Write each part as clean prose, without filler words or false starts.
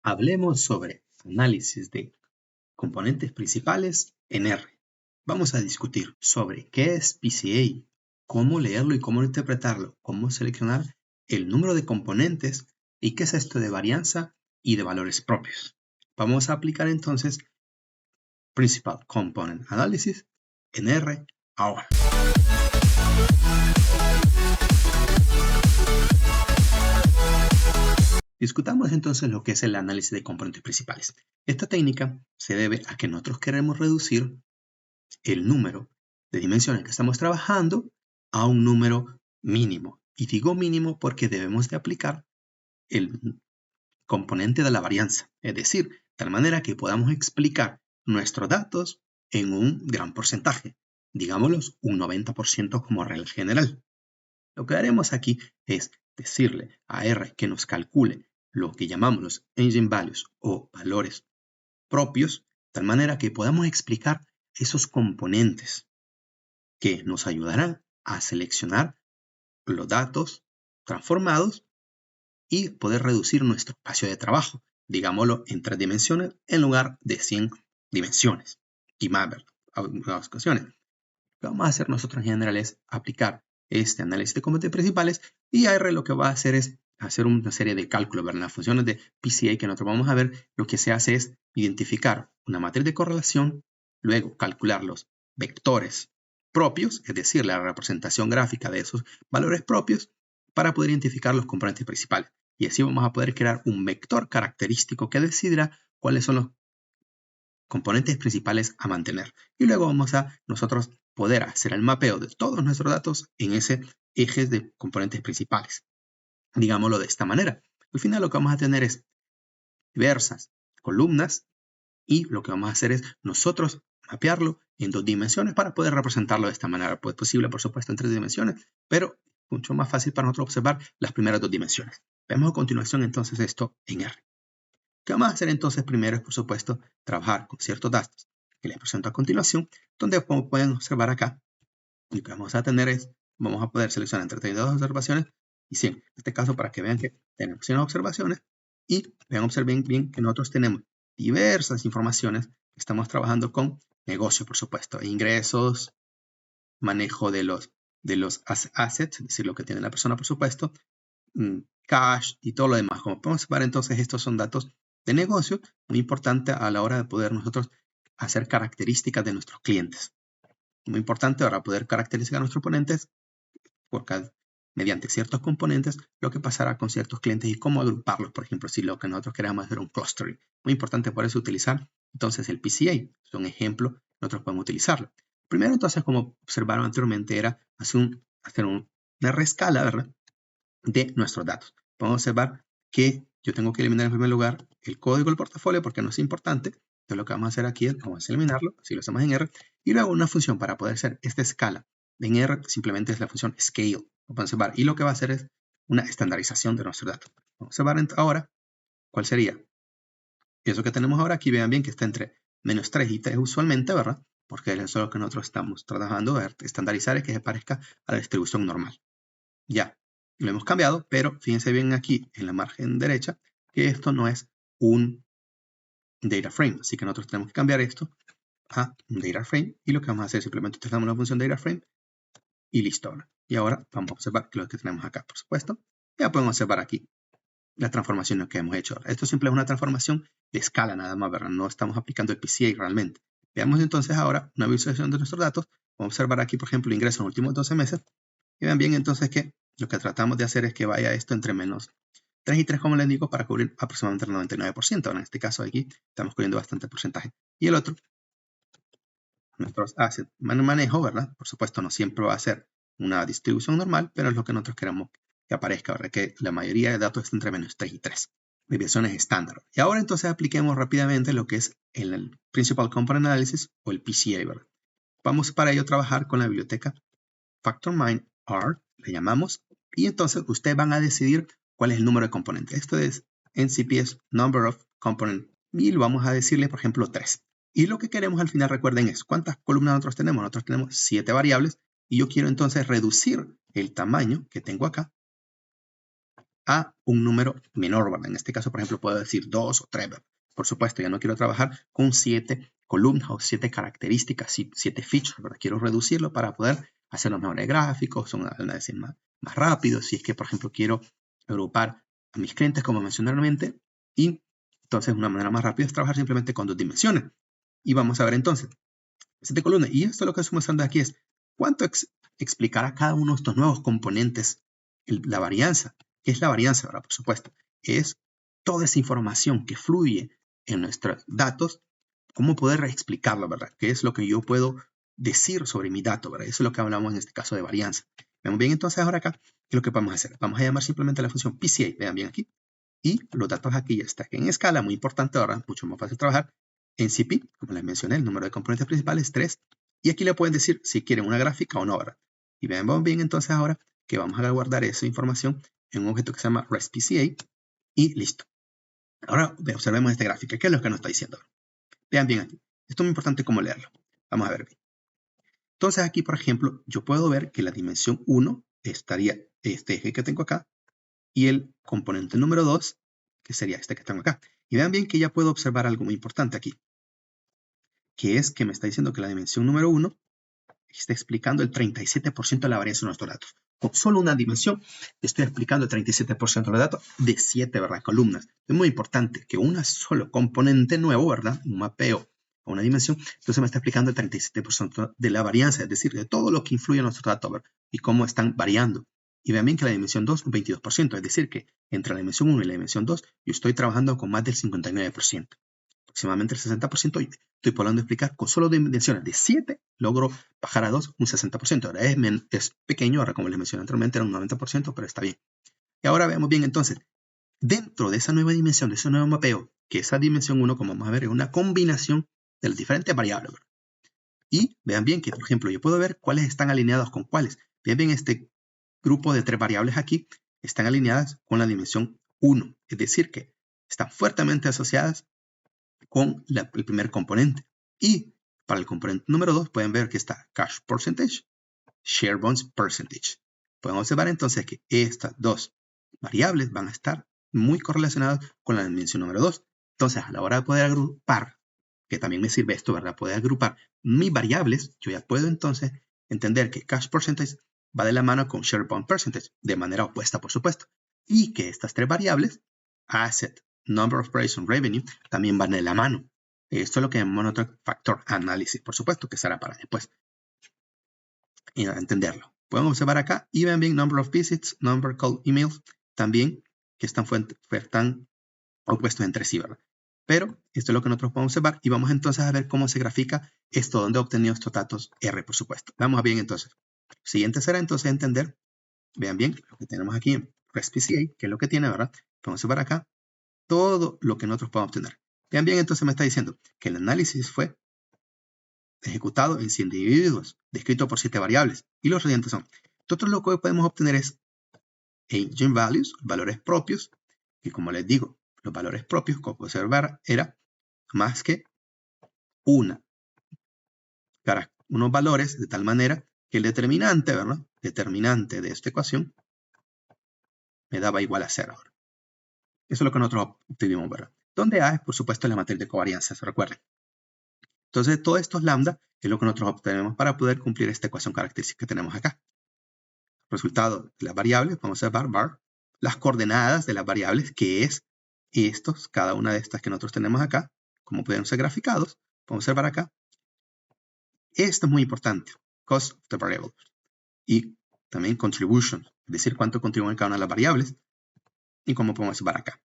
Hablemos sobre análisis de componentes principales en R. Vamos a discutir sobre qué es PCA, cómo leerlo y cómo interpretarlo, cómo seleccionar el número de componentes y qué es esto de varianza y de valores propios. Vamos a aplicar entonces Principal Component Analysis en R ahora. Discutamos entonces lo que es el análisis de componentes principales. Esta técnica se debe a que nosotros queremos reducir el número de dimensiones que estamos trabajando a un número mínimo. Y digo mínimo porque debemos de aplicar el componente de la varianza, es decir, de tal manera que podamos explicar nuestros datos en un gran porcentaje, digámoslo un 90% como regla general. Lo que haremos aquí es decirle a R que nos calcule lo que llamamos los engine values o valores propios, de tal manera que podamos explicar esos componentes que nos ayudarán a seleccionar los datos transformados y poder reducir nuestro espacio de trabajo, digámoslo en 3 dimensiones en lugar de 100 dimensiones y más, ¿verdad? Algunas ocasiones. Lo que vamos a hacer nosotros en general es aplicar este análisis de componentes principales y R lo que va a hacer es hacer una serie de cálculos, ¿verdad? Las funciones de PCA que nosotros vamos a ver, lo que se hace es identificar una matriz de correlación, luego calcular los vectores propios, es decir, la representación gráfica de esos valores propios para poder identificar los componentes principales. Y así vamos a poder crear un vector característico que decidirá cuáles son los componentes principales a mantener. Y luego vamos a nosotros poder hacer el mapeo de todos nuestros datos en ese eje de componentes principales. Digámoslo de esta manera. Al final lo que vamos a tener es diversas columnas y lo que vamos a hacer es nosotros mapearlo en 2 dimensiones para poder representarlo de esta manera. Pues posible, por supuesto, en 3 dimensiones, pero mucho más fácil para nosotros observar las primeras 2 dimensiones. Veamos a continuación entonces esto en R. ¿Qué vamos a hacer entonces? Primero es, por supuesto, trabajar con ciertos datos que les presento a continuación, donde como pueden observar acá, lo que vamos a tener es, vamos a poder seleccionar entre 32 observaciones y 100. En este caso, para que vean que tenemos 100 observaciones y observen bien que nosotros tenemos diversas informaciones que estamos trabajando con negocio, por supuesto, ingresos, manejo de los assets, es decir, lo que tiene la persona, por supuesto, cash y todo lo demás. Como podemos observar, entonces, estos son datos de negocio muy importante a la hora de poder nosotros hacer características de nuestros clientes. Muy importante ahora poder caracterizar a nuestros ponentes mediante ciertos componentes, lo que pasará con ciertos clientes y cómo agruparlos. Por ejemplo, si lo que nosotros queremos hacer un clustering. Muy importante por eso utilizar entonces el PCA. Es un ejemplo, nosotros podemos utilizarlo. Primero, entonces, como observaron anteriormente, era hacer una reescala, ¿verdad?, de nuestros datos. Podemos observar que yo tengo que eliminar en primer lugar el código del portafolio porque no es importante. Entonces lo que vamos a hacer aquí es vamos a eliminarlo, si lo hacemos en R, y luego una función para poder hacer esta escala en R simplemente es la función scale. Lo podemos observar y lo que va a hacer es una estandarización de nuestros datos. Vamos a observar ahora cuál sería. Eso que tenemos ahora aquí, vean bien que está entre -3 y 3 usualmente, ¿verdad? Porque eso es lo que nosotros estamos trabajando de estandarizar y que se parezca a la distribución normal. Ya. Lo hemos cambiado, pero fíjense bien aquí en la margen derecha que esto no es un data frame. Así que nosotros tenemos que cambiar esto a un data frame. Y lo que vamos a hacer es simplemente utilizamos la función data frame y listo. Y ahora vamos a observar lo que tenemos acá, por supuesto. Ya podemos observar aquí la transformación que hemos hecho. Esto simplemente es una transformación de escala nada más, ¿verdad? No estamos aplicando el PCA realmente. Veamos entonces ahora una visualización de nuestros datos. Vamos a observar aquí, por ejemplo, ingresos en los últimos 12 meses. Y vean bien entonces que lo que tratamos de hacer es que vaya esto entre -3 y 3, como les digo, para cubrir aproximadamente el 99%. Ahora, en este caso aquí estamos cubriendo bastante porcentaje. Y el otro, nuestros assets manejo, ¿verdad? Por supuesto, no siempre va a ser una distribución normal, pero es lo que nosotros queremos que aparezca, ¿verdad? Que la mayoría de datos está entre -3 y 3. Desviaciones estándar. Y ahora entonces apliquemos rápidamente lo que es el Principal Component Analysis o el PCA, ¿verdad? Vamos para ello a trabajar con la biblioteca FactorMine R, le llamamos, y entonces ustedes van a decidir cuál es el número de componentes. Esto es NCPS Number of Component y lo vamos a decirle, por ejemplo, 3. Y lo que queremos al final, recuerden, es cuántas columnas nosotros tenemos. Nosotros tenemos 7 variables y yo quiero entonces reducir el tamaño que tengo acá a un número menor, ¿verdad? En este caso, por ejemplo, puedo decir 2 o 3, ¿verdad? Por supuesto, ya no quiero trabajar con 7 columnas o 7 características, 7 features, ¿verdad? Quiero reducirlo para poder hacer los mejores gráficos, un análisis más rápido. Si es que, por ejemplo, quiero agrupar a mis clientes, como mencioné anteriormente, y entonces una manera más rápida es trabajar simplemente con 2 dimensiones. Y vamos a ver entonces 7 columnas. Y esto lo que estoy mostrando aquí es cuánto explicar a cada uno de estos nuevos componentes la varianza. ¿Qué es la varianza? Ahora, por supuesto, es toda esa información que fluye en nuestros datos, cómo poder explicarla, ¿verdad? ¿Qué es lo que yo puedo decir sobre mi dato, ¿verdad? Eso es lo que hablamos en este caso de varianza. Vemos bien entonces ahora acá, ¿qué es lo que vamos a hacer? Vamos a llamar simplemente a la función PCA, vean bien aquí, y los datos aquí ya están en escala, muy importante ahora, mucho más fácil trabajar. En CP, como les mencioné, el número de componentes principales es 3, y aquí le pueden decir si quieren una gráfica o no, ¿verdad? Y vean bien entonces ahora que vamos a guardar esa información en un objeto que se llama RESTPCA, y listo. Ahora observemos esta gráfica, ¿qué es lo que nos está diciendo? Vean bien aquí, esto es muy importante cómo leerlo. Vamos a ver bien. Entonces aquí, por ejemplo, yo puedo ver que la dimensión 1 estaría este eje que tengo acá, y el componente número 2, que sería este que tengo acá. Y vean bien que ya puedo observar algo muy importante aquí, que es que me está diciendo que la dimensión número 1 está explicando el 37% de la varianza de nuestros datos. Con solo una dimensión, estoy explicando el 37% de los datos de 7, ¿verdad? Columnas. Es muy importante que un solo componente nuevo, ¿verdad? Un mapeo a una dimensión, entonces me está explicando el 37% de la varianza, es decir, de todo lo que influye en nuestros datos, ¿verdad? Y cómo están variando. Y vean bien que la dimensión 2 es un 22%, es decir, que entre la dimensión 1 y la dimensión 2, yo estoy trabajando con más del 59%. Aproximadamente el 60%, estoy podendo explicar con solo dimensiones de 7, logro bajar a 2 un 60%. Ahora es pequeño, ahora como les mencioné anteriormente era un 90%, pero está bien. Y ahora veamos bien entonces, dentro de esa nueva dimensión, de ese nuevo mapeo, que esa dimensión 1, como vamos a ver, es una combinación de las diferentes variables, ¿verdad? Y vean bien que, por ejemplo, yo puedo ver cuáles están alineados con cuáles. Vean bien este grupo de 3 variables aquí, están alineadas con la dimensión 1, es decir, que están fuertemente asociadas con el primer componente. Y para el componente número 2 pueden ver que está cash percentage, share bonds percentage. Podemos observar entonces que estas dos variables van a estar muy correlacionadas con la dimensión número 2. Entonces, a la hora de poder agrupar, que también me sirve esto, ¿verdad? Poder agrupar mis variables, yo ya puedo entonces entender que cash percentage va de la mano con share bond percentage, de manera opuesta, por supuesto. Y que estas 3 variables, asset, number of operation revenue, también van de la mano. Esto es lo que llamamos otro factor análisis, por supuesto, que será para después entenderlo. Pueden observar acá y ven bien number of visits, number call emails, también que están opuestos entre sí, ¿verdad? Pero esto es lo que nosotros podemos observar y vamos entonces a ver cómo se grafica esto, donde he obtenido estos datos R, por supuesto. Vamos bien entonces. Siguiente será entonces entender, vean bien lo que tenemos aquí en RESTPCA, que es lo que tiene, ¿verdad? Podemos observar acá todo lo que nosotros podemos obtener. Vean bien, entonces me está diciendo que el análisis fue ejecutado en 100 individuos, descrito por 7 variables, y los siguientes son. Nosotros lo que podemos obtener es agent values, valores propios, y como les digo, los valores propios, como pueden observar, era más que unos valores de tal manera que el determinante, ¿verdad? Determinante de esta ecuación me daba igual a 0. Eso es lo que nosotros obtuvimos, ¿verdad? Donde A es, por supuesto, la matriz de covarianza, ¿se recuerden? Entonces, todos estos lambda es lo que nosotros obtenemos para poder cumplir esta ecuación característica que tenemos acá. Resultado de las variables, vamos a observar var, las coordenadas de las variables, que es cada una de estas que nosotros tenemos acá, como pueden ser graficados, podemos observar acá. Esto es muy importante, cost of the variable. Y también contribution, es decir, cuánto contribuyen cada una de las variables, y como podemos observar acá.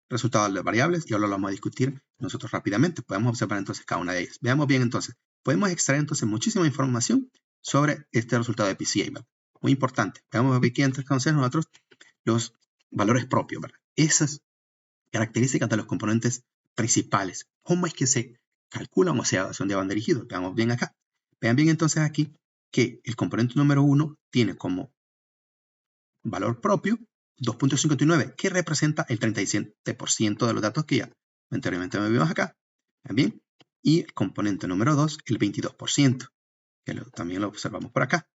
Resultado de las variables, y ahora lo vamos a discutir nosotros rápidamente. Podemos observar entonces cada una de ellas. Veamos bien entonces. Podemos extraer entonces muchísima información sobre este resultado de PCA. Muy importante. Veamos aquí entonces nosotros los valores propios, ¿verdad? Esas características de los componentes principales. ¿Cómo es que se calculan o hacia dónde van dirigidos? Veamos bien acá. Vean bien entonces aquí que el componente número 1 tiene como valor propio 2.59, que representa el 37% de los datos que ya anteriormente vimos acá. Bien. Y el componente número 2, el 22%, que también lo observamos por acá.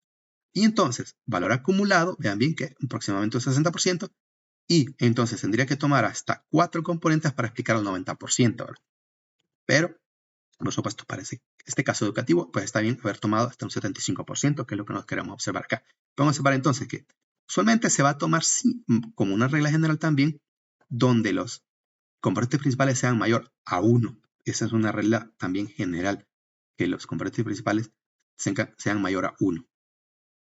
Y entonces, valor acumulado, vean bien que aproximadamente un 60%, Y entonces tendría que tomar hasta 4 componentes para explicar el 90%, ¿verdad? Pero, por supuesto, para este caso educativo, pues está bien haber tomado hasta un 75%, que es lo que nos queremos observar acá. Vamos a observar entonces que usualmente se va a tomar como una regla general también, donde los componentes principales sean mayor a 1. Esa es una regla también general, que los componentes principales sean mayor a 1.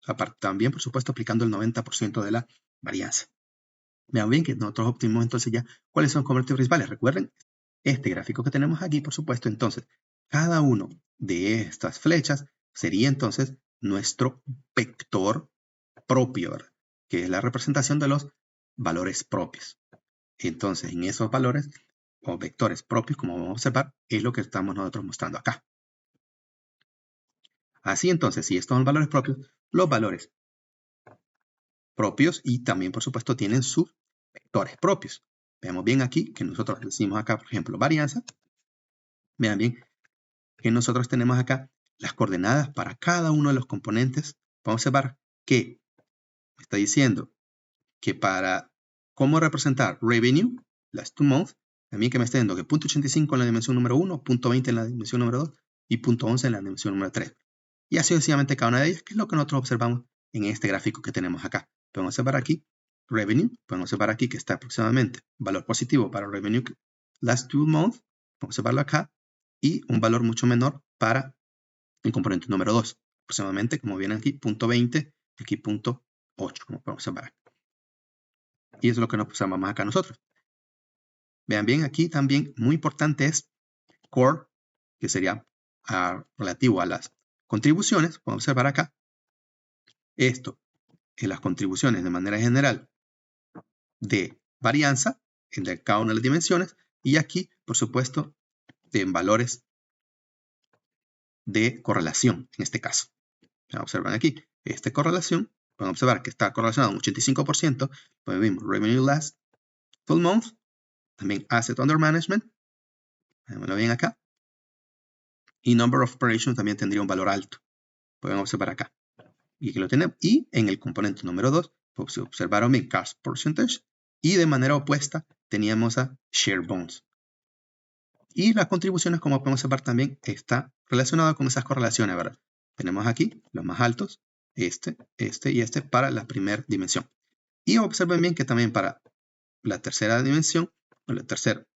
Aparte, también, por supuesto, aplicando el 90% de la varianza. Vean bien que nosotros obtenemos entonces ya cuáles son los componentes principales. Recuerden, este gráfico que tenemos aquí, por supuesto, entonces, cada uno de estas flechas sería entonces nuestro vector propio, ¿verdad? Que es la representación de los valores propios. Entonces, en esos valores o vectores propios, como vamos a observar, es lo que estamos nosotros mostrando acá. Así entonces, si estos son valores propios, los valores propios y también, por supuesto, tienen sus vectores propios. Veamos bien aquí que nosotros decimos acá, por ejemplo, varianza. Vean bien que nosotros tenemos acá las coordenadas para cada uno de los componentes. Vamos a observar que me está diciendo que para cómo representar revenue, last 2 months, también que me está diciendo que 0.85 en la dimensión número 1, 0.20 en la dimensión número 2 y 0.11 en la dimensión número 3. Y así sucesivamente cada una de ellas, que es lo que nosotros observamos en este gráfico que tenemos acá. Podemos observar aquí revenue, podemos observar aquí que está aproximadamente valor positivo para revenue last 2 months, vamos a observarlo acá, y un valor mucho menor para el componente número 2, aproximadamente, como viene aquí, 0.20 y aquí 0.8, como podemos observar. Y eso es lo que nos observamos acá nosotros. Vean bien, aquí también muy importante es core, que sería relativo a las contribuciones. Podemos observar acá esto en las contribuciones de manera general de varianza en cada una de las dimensiones y aquí, por supuesto, en valores de correlación en este caso. Observan aquí esta correlación. Pueden observar que está correlacionado un 85%. Pues vimos revenue last 12 months. También asset under management. Veanlo bien acá. Y number of operations también tendría un valor alto. Pueden observar acá. Y aquí lo tenemos. Y en el componente número 2, pues observaron bien cash percentage. Y de manera opuesta teníamos a share bonds. Y las contribuciones, como podemos observar también, está relacionado con esas correlaciones, ¿verdad? Tenemos aquí los más altos, este y este para la primera dimensión. Y observen bien que también para la tercera dimensión, o el tercer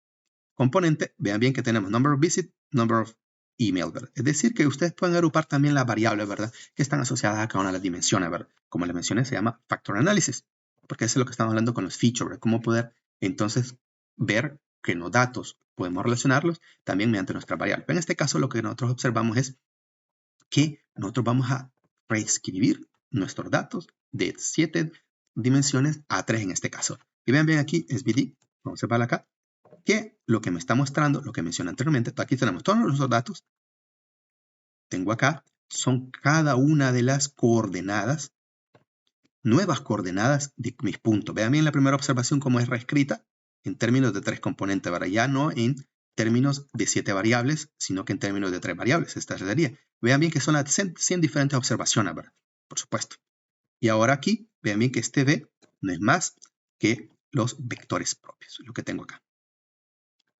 componente, vean bien que tenemos number of visit, number of email, ¿verdad? Es decir, que ustedes pueden agrupar también las variables, ¿verdad? Que están asociadas a cada una de las dimensiones, ¿verdad? Como les mencioné, se llama factor analysis, porque eso es lo que estamos hablando con los features, ¿verdad? Cómo poder entonces ver que los datos podemos relacionarlos también mediante nuestras variables. Pero en este caso, lo que nosotros observamos es que nosotros vamos a reescribir nuestros datos de 7 dimensiones a 3 en este caso. Y vean bien aquí, SVD, vamos a observar acá, que lo que me está mostrando, lo que mencioné anteriormente, aquí tenemos todos los datos. Tengo acá, son cada una de las coordenadas, nuevas coordenadas de mis puntos. Vean bien la primera observación cómo es reescrita en términos de 3 componentes, ¿verdad? Ya no en términos de 7 variables, sino que en términos de 3 variables. Esta sería. Vean bien que son las 100 diferentes observaciones, ¿verdad? Por supuesto. Y ahora aquí, vean bien que este V no es más que los vectores propios, lo que tengo acá.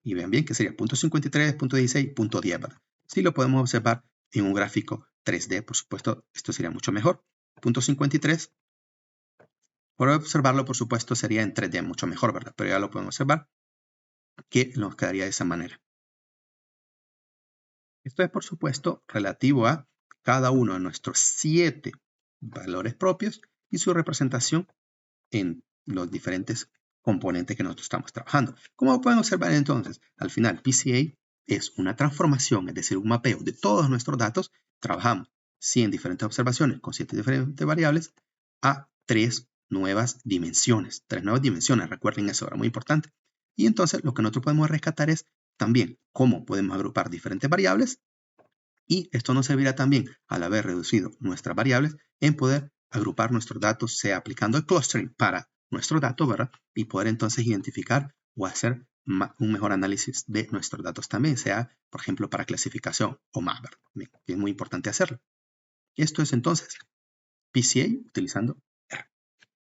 Y vean bien que sería 0.53, 0.16, 0.10, ¿verdad? Si lo podemos observar en un gráfico 3D, por supuesto, esto sería mucho mejor. 0.53, por observarlo, por supuesto, sería en 3D mucho mejor, ¿verdad? Pero ya lo podemos observar que nos quedaría de esa manera. Esto es, por supuesto, relativo a cada uno de nuestros 7 valores propios y su representación en los diferentes componentes que nosotros estamos trabajando. Como pueden observar entonces, al final PCA es una transformación, es decir, un mapeo de todos nuestros datos. Trabajamos 100 diferentes observaciones con 7 diferentes variables a 3 nuevas dimensiones. 3 nuevas dimensiones, recuerden eso, era muy importante. Y entonces lo que nosotros podemos rescatar es también cómo podemos agrupar diferentes variables y esto nos servirá también al haber reducido nuestras variables en poder agrupar nuestros datos, sea aplicando el clustering para nuestro dato, ¿verdad? Y poder entonces identificar o hacer un mejor análisis de nuestros datos también, sea, por ejemplo, para clasificación o más, ¿verdad? Es muy importante hacerlo. Esto es entonces PCA utilizando